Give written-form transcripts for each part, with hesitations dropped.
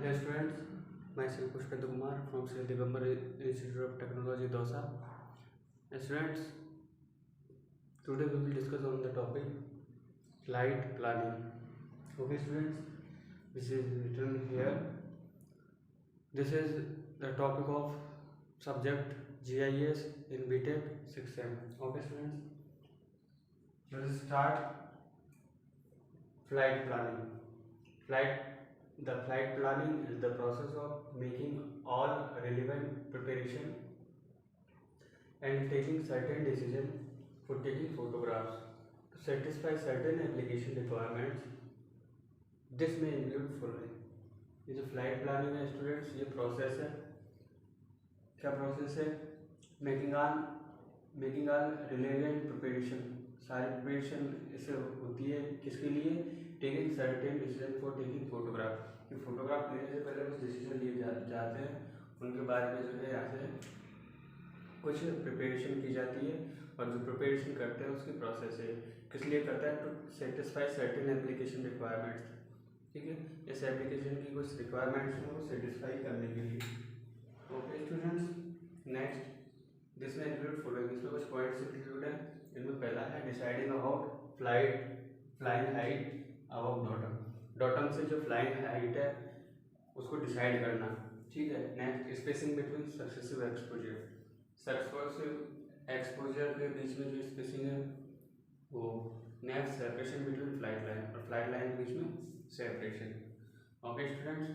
Hello students, myself Pushpendra Kumar from Sri Digambar Institute of Technology, Dausa. Students, today we will discuss on the topic flight planning. Okay students, this is written here. This is the topic of subject GIS in BTech 6M. Okay students, let us start flight planning. The flight planning is the process of making all relevant preparation and taking certain decision for taking photographs to satisfy certain application requirements. This may include following. ये जो flight planning है students, ये process है. क्या process है? Making all relevant preparation. सारी preparation इससे होती है किसके लिए? Taking certain decision for taking photograph. कि फोटोग्राफ लेने से पहले कुछ डिसीजन लिए जाते हैं, उनके बारे में जो है यहाँ से कुछ प्रिपरेशन की जाती है. और जो प्रिपरेशन करते हैं उसकी प्रोसेस है. किस लिए करते हैं? To satisfy certain application requirements. ठीक है, इस एप्लीकेशन की कुछ रिक्वायरमेंट्स हैं वो सेटिस्फाई करने के लिए. ओके स्टूडेंट्स, नेक्स्ट दिस में इंक्लूड फॉलोइंग. इसमें कुछ पॉइंट्स इंक्लूड है. इनमें पहला है deciding about flying height about datum. Datum से जो फ्लाइंग हाइट है उसको डिसाइड करना. ठीक है. Next spacing between successive exposure. Successive exposure के बीच में जो स्पेसिंग है वो. Next separation between flight line और फ्लाइट लाइन के बीच में separation. Okay students,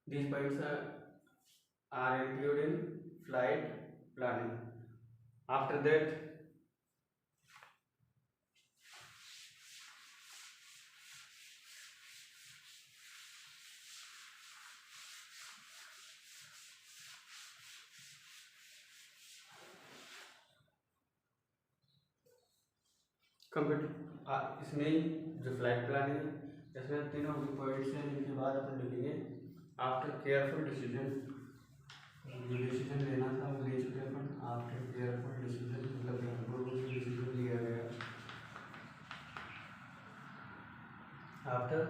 these points are included in flight planning. After that, इसमें जो फ्लाइट प्लानिंग है इसमें तीनों पॉइंट्स हैं. इनके बाद अपन लिखेंगे आफ्टर केयरफुल डिसीजन. जो डिसीजन लेना था वो ले चुके अपन. आफ्टर केयरफुल डिसीजन मतलब ध्यानपूर्वक डिसीजन लिया गया. After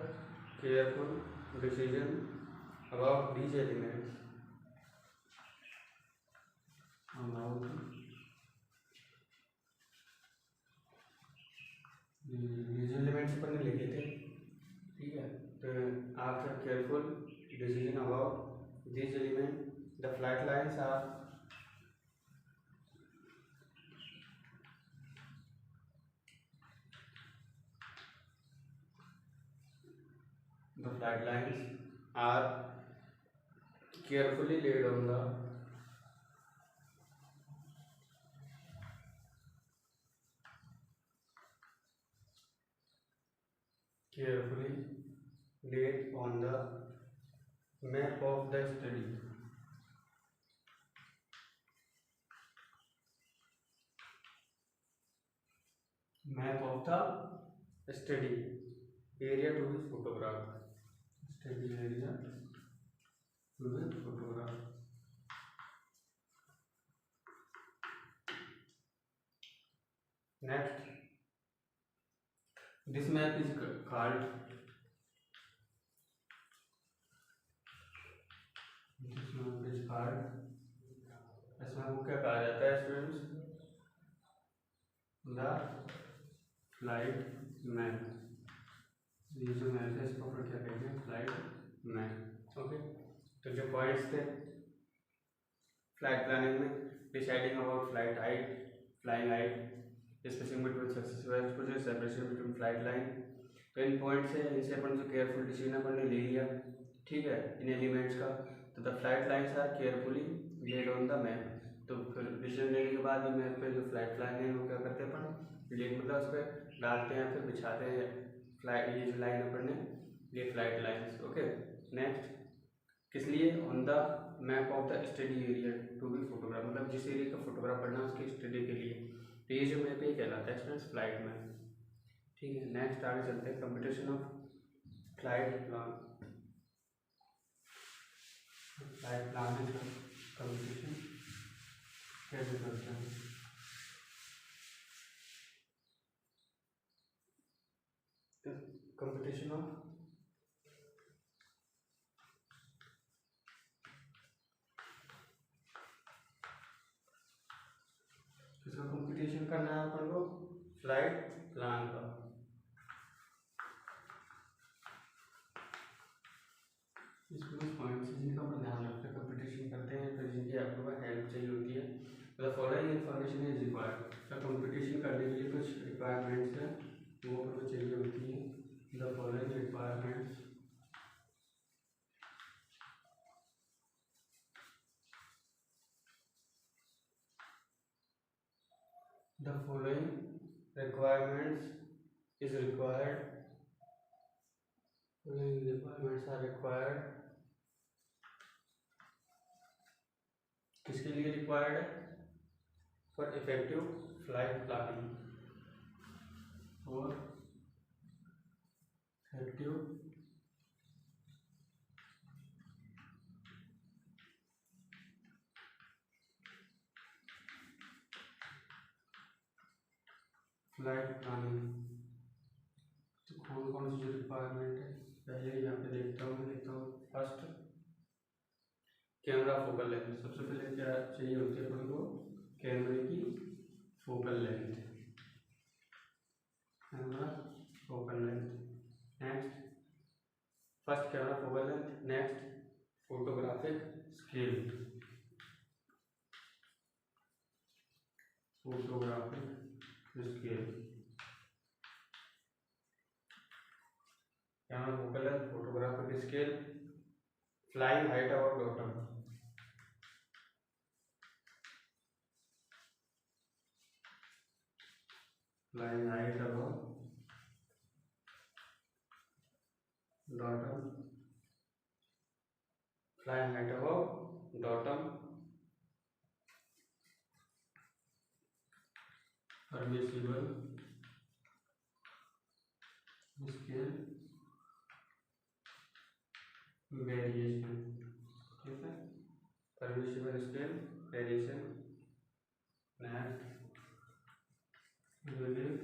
careful decision about these elements. ये एलिमेंट्स पर नहीं लिखे थे. ठीक है. तो after careful decision about these element the flight lines are carefully laid on the map of the study. Map of the study area to be photographed. Study area to be photographed. Next, this map is called इसमें वो क्या कहा जाता है students? The flight map. ये जो map है इसको अपन क्या कहते हैं? Flight map. ओके. तो जो पॉइंट्स थे फ्लाइट प्लानिंग में, deciding about flying height, spacing between successive exposure, separation between flight line. तो इन पॉइंट्स है, इनसे अपन जो केयरफुल डिसीजन अपन ने ले लिया. ठीक है, इन एलिमेंट्स का. तो the flight lines are carefully laid on the map. तो फिर डिसीजन लेने के बाद भी मैप पे जो फ्लाइट लाइन है वो क्या करते हैं अपन? लेड मतलब उस पर डालते हैं, फिर बिछाते हैं फ्लाइट. ये जो लाइन अपन ने, ये फ्लाइट लाइन्स. ओके. नेक्स्ट, किस लिए? On the map of the study area to be photograph. मतलब जिस एरिया का फोटोग्राफ करना है उसकी स्टडी के लिए. तो ये जो मैप ये कहलाता है स्टूडेंट्स फ्लाइट मैप. ठीक है. नेक्स्ट आगे चलते हैं. Competition of flight planning competition कैसे करते हैं? कंपटीशन ऑफ फ्लाइट प्लान का। इसमें पॉइंट्स जिनका अपन ध्यान रखते हैं, कंपटीशन करते हैं, तो जिनकी आपको हेल्प चाहिए होती है, मतलब फॉलोइंग इन्फॉर्मेशन इज रिक्वायर्ड। तो कंपटीशन करने के लिए कुछ रिक्वायरमेंट्स है वो आपको चाहिए होती है। The following requirements the following requirements is required following requirements are required किसके लिए रिक्वायर्ड है? फॉर इफेक्टिव फ्लाइट प्लानिंग, और इफेक्टिव फ्लाइट प्लानिंग। तो कौन कौन सी जो रिक्वायरमेंट है, पहले यहाँ पे देखता हूँ। First, camera focal length. सबसे पहले क्या चाहिए होती है अपन को? कैमरे की focal length, camera focal length. Next, first camera focal length. Next, photographic scale, photographic scale. Camera focal length, photographic scale, flying height और बॉटम, फ्लाइंग हाइट और बॉटम, फ्लाइंग हाइट और बॉटम, परमिसिबल स्केल वेरिएशन। ठीक है, permissible scale variation. Next, relief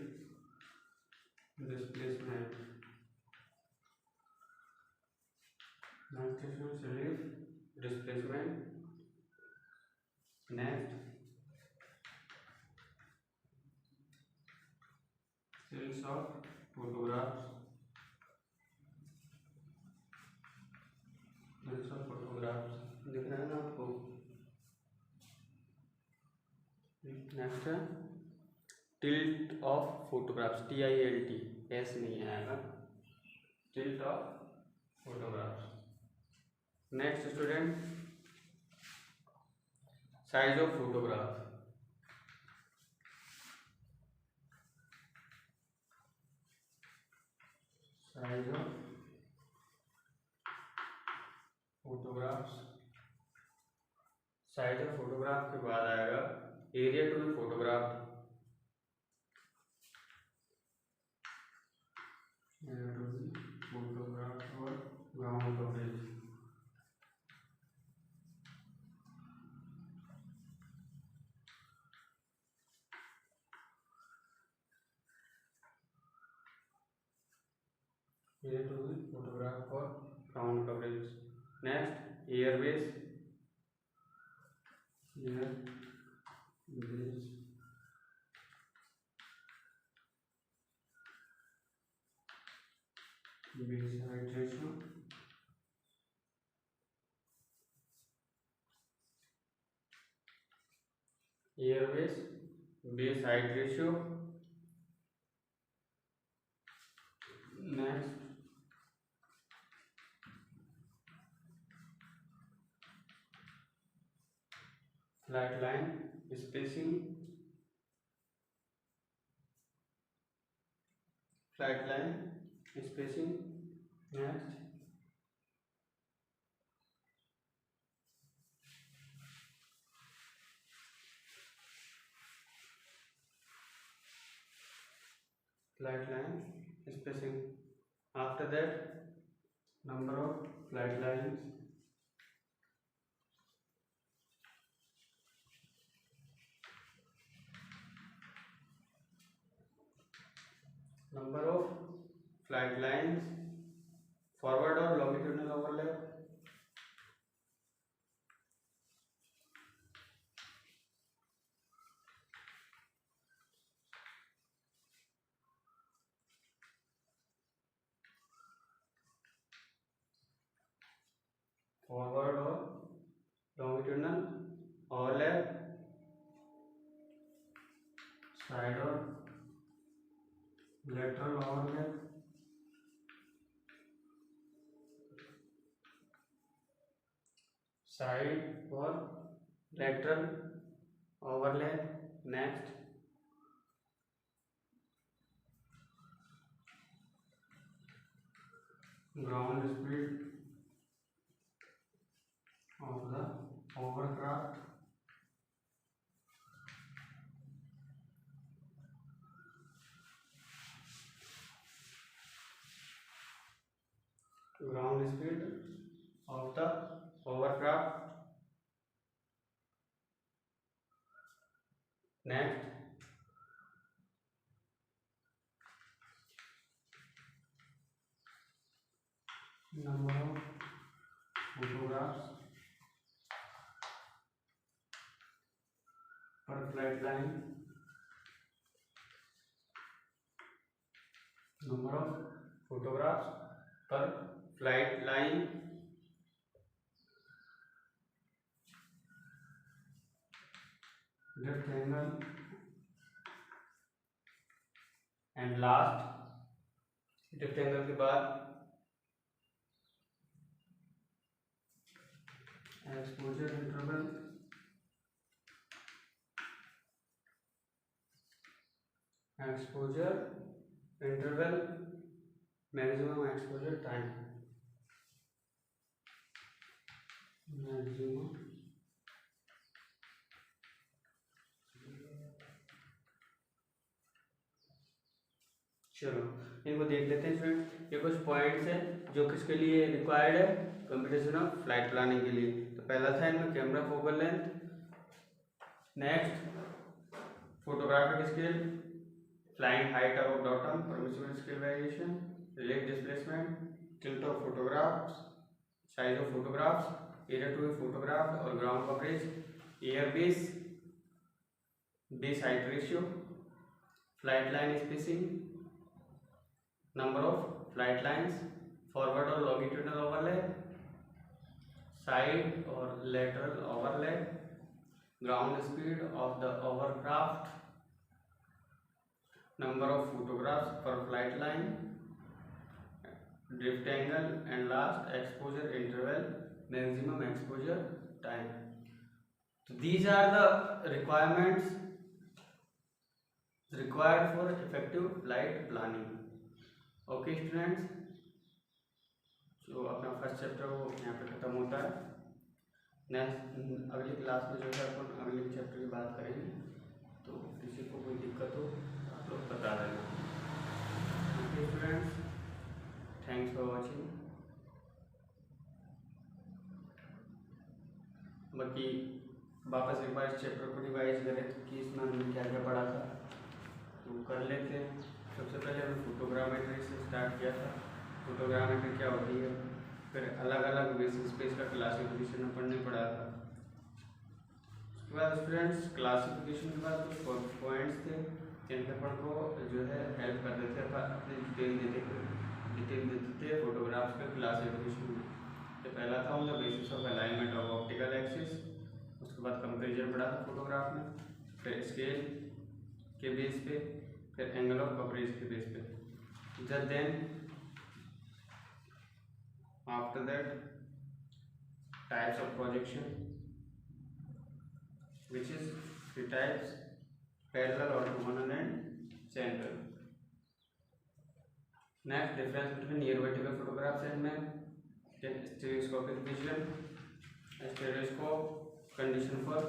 displacement, next relief displacement. Next, scales of photographs, scales of photographs दिख रहा है ना आपको? नेक्स्ट है tilt of photographs, TILT, S नहीं आएगा, tilt of photographs. Next student, size of photograph, size of photographs. Size of photograph के बाद आएगा area to be photographed, photograph और ground coverage. Area to be photograph और ground coverage. Next, airways, airways, base height ratio, airways base height ratio. Next, flat line spacing, flat line spacing. Next, flat line spacing. After that, number of flat lines, number of flat lines, forward or longitudinal overlap, forward और longitudinal overlap, side और lateral overlap, side और lateral overlap. Next ground speed of the hovercraft, ground speed of the hovercraft. Next number of photographs per flight line, number of photographs per flight line, drift angle, and last drift angle के बाद exposure interval, exposure interval, maximum exposure time, maximum चलो इनको देख लेते हैं student. ये कुछ points हैं जो किसके लिए रिक्वायर्ड है कंप्यूटेशन ऑफ फ्लाइट प्लानिंग के लिए. तो पहला था इनमें camera focal length, next photographic scale, flying height about bottom, permissible scale variation, leg displacement, tilt of photographs, size of photographs, area to photograph और ground coverage, air base, base height ratio, flight line spacing, number of flight lines, forward और longitudinal overlap, side और lateral overlap, ground speed of the hovercraft, number of photographs per flight line, drift angle, and last exposure interval, maximum exposure time. So these are the requirements required for effective flight planning. Okay students, जो अपना first chapter वो यहाँ पे ख़त्म होता है. Next अगली class में जो है अपन अगले चैप्टर की बात करेंगे. तो किसी को कोई दिक्कत हो आप लोग बता देना. Okay students, thanks for watching. बाकी वापस एक बार इस चैप्टर को रिवाइज करें कि इसमें हमने क्या क्या पढ़ा था तो कर लेते हैं. सबसे पहले हमने फोटोग्रामेट्री से स्टार्ट किया था. फोटोग्रामेट्री क्या होती है, फिर अलग अलग बेसिक स्पेस का क्लासिफिकेशन अपन ने पढ़ा था. उसके बाद स्टूडेंट्स क्लासिफिकेशन के बाद कुछ पॉइंट्स थे जिनके अपन को जो है हेल्प कर देते थे, अपनी डिटेल देते थे फोटोग्राफ्स के क्लासिफिकेशन में. तो पहला था उनका basis of alignment of optical axis. उसके बाद कंपेरिजन पढ़ा था फोटोग्राफ में, फिर स्केल के बेस पे, फिर एंगल ऑफ कवरेज के बेस पे. Just then after that types of projection which is three types: parallel, orthogonal and central. Next difference between near vertical photographs and map. Then stereoscopic vision, stereoscope, condition for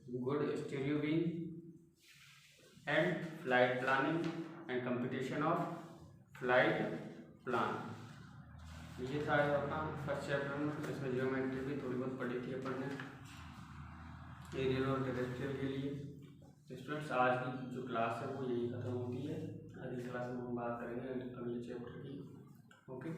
good stereo beam, and flight planning and computation of flight plan. ये था अपना first chapter में. इसमें geometry भी थोड़ी बहुत पढ़ी थी अपन ने एरियल और टेरेस्ट्रियल के लिए. स्टूडेंट्स आज की जो क्लास है वो यही खत्म होती है. अगली क्लास में हम बात करेंगे अगले चैप्टर की. ओके.